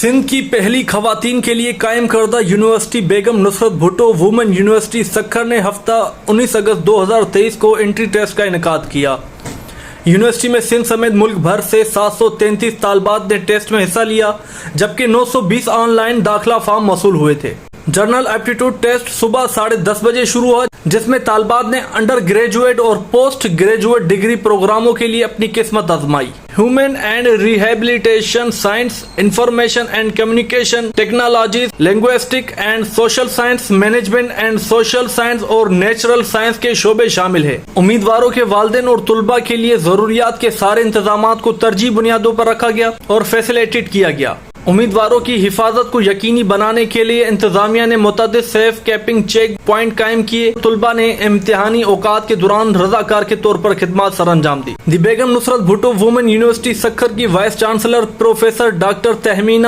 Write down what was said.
سندھ کی پہلی خواتین کے لیے قائم کردہ یونیورسٹی بیگم نصرت بھٹو وومن یونیورسٹی سکھر نے ہفتہ 19 اگست 2023 کو انٹری ٹیسٹ کا انعقاد کیا۔ یونیورسٹی میں سندھ سمیت ملک بھر سے 733 طالبات نے ٹیسٹ میں حصہ لیا، جبکہ 920 آن لائن داخلہ فارم موصول ہوئے تھے۔ جنرل ایپٹیٹیوڈ ٹیسٹ صبح 10:30 بجے شروع ہوا، جس میں طالبات نے انڈر گریجویٹ اور پوسٹ گریجویٹ ڈگری پروگراموں کے لیے اپنی قسمت آزمائی۔ Human and rehabilitation science, information and communication technologies, linguistic and social science, management and social science اور نیچرل سائنس کے شعبے شامل ہیں۔ امیدواروں کے والدین اور طلباء کے لیے ضروریات کے سارے انتظامات کو ترجیحی بنیادوں پر رکھا گیا اور فیسیلیٹیٹ کیا گیا۔ امیدواروں کی حفاظت کو یقینی بنانے کے لیے انتظامیہ نے متعدد سیف کیپنگ چیک پوائنٹ قائم کیے۔ طلباء نے امتحانی اوقات کے دوران رضاکار کے طور پر خدمات سر انجام دی۔ The Begum Nusrat Bhutto women university Sukkur کی vice chancellor professor doctor Tehmina